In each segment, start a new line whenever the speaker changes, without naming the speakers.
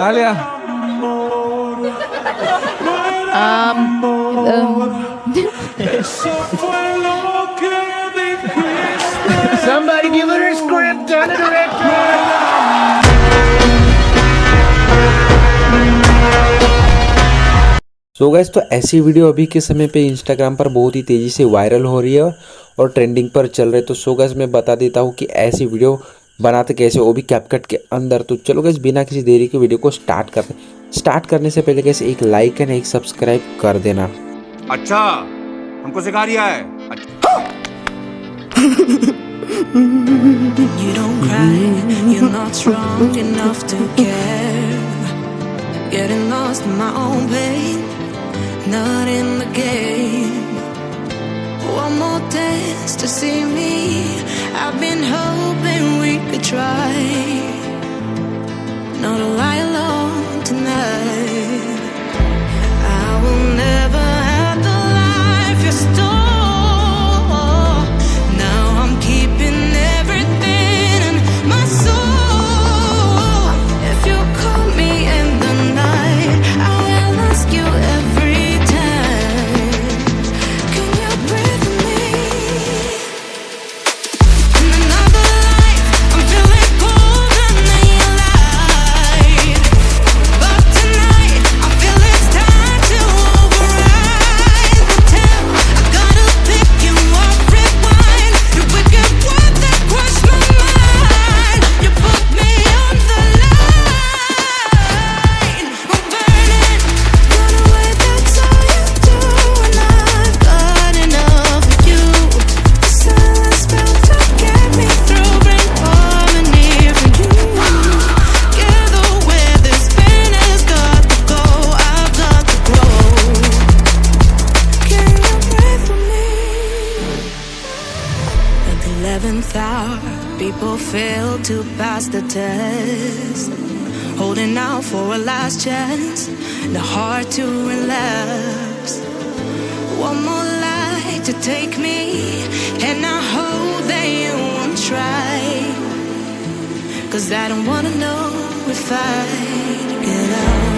Alia
Somebody give her a script and a director.
So guys, तो ऐसी video अभी के समय पे इंस्टाग्राम पर बहुत ही तेज़ी से वायरल हो रही है और ट्रेंडिंग पर चल रहे। तो सो गाइस, मैं बता देता हूँ कि ऐसी वीडियो बनाते कैसे, वो भी कैपकट के अंदर। तो चलो गाइस, बिना किसी देरी के वीडियो को स्टार्ट करने से पहले गाइस एक लाइक एंड एक सब्सक्राइब कर देना।
अच्छा, हमको सिखा रिया है।
You don't cry, you're not strong enough to care. Getting lost in my own pain, not in the game. One more dance to see me. I've been hoping we could try. Not to lie alone tonight. I will never have the life you stole. Now I'm keeping everything in my soul. If you call me in the night, I will ask you every time. Can you breathe with me? In another life, I'm feeling cold and then you lied. But tonight, I feel it's time to override the temp. I gotta pick you up, rewind. Your wicked words that crush my mind. You put me on the line. I'm burning, run away, that's all you do. And I've got enough of you. The silence built to get me through, bring harmony for you. Together where this pain has got to go, I've got to grow. Can you breathe with me? At the 11th hour, people fail to pass the test. Holding out for a last chance, the heart to relapse. One more light to take me, and I hope that you won't try. 'Cause I don't wanna know if I get out.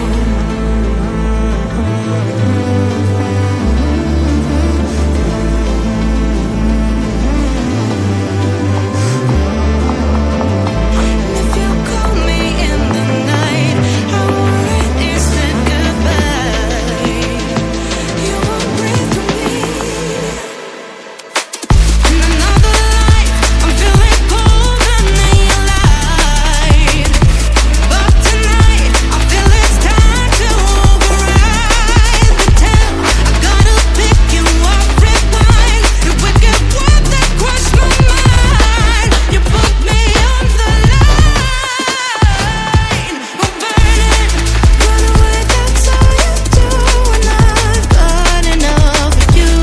If you call me in the night, I already said goodbye. You won't breathe with me. In another life, I'm feeling cold and then you lied. But tonight, I feel it's time to override the temp. I gotta pick you up, rewind. Your wicked words that crush my mind. You put me on the line. I'm burning, run away, that's all you do. And I've got enough of you.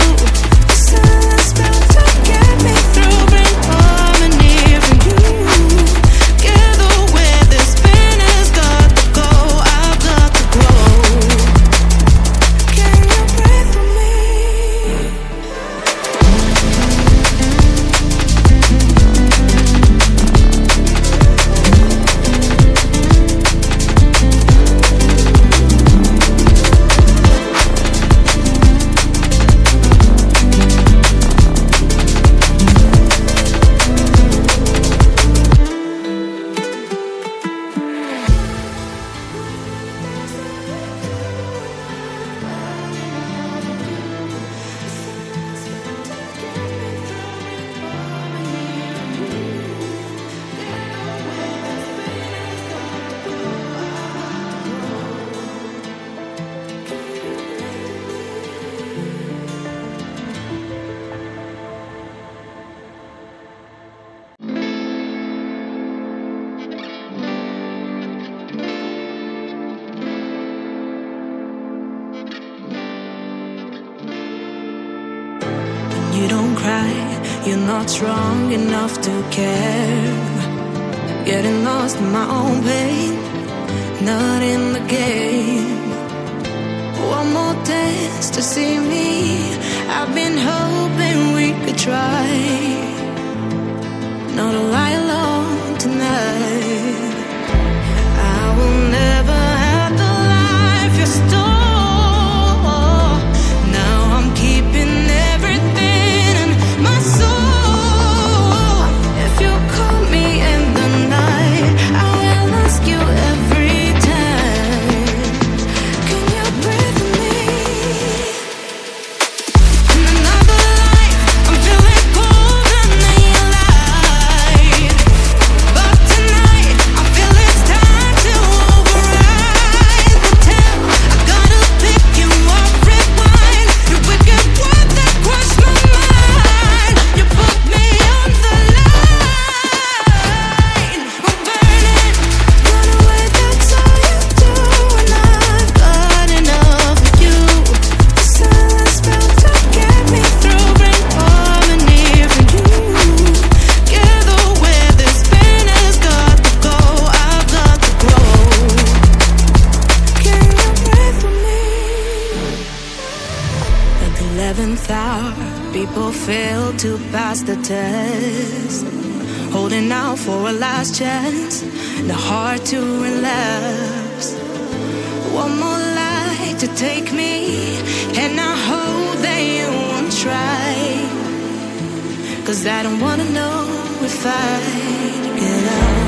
The silence built to get me through, bring harmony for you. Together where this pain has got to go, I've got to grow. Can you breathe with me? You don't cry, you're not strong enough to care. Getting lost in my own pain, not in the game. One more dance to see me. I've been hoping we could try. Not to lie alone tonight. I will never People fail to pass the test, holding out for a last chance, the heart to relapse. One more life to take me, and I hope they won't try, 'cause I don't wanna know if I get out.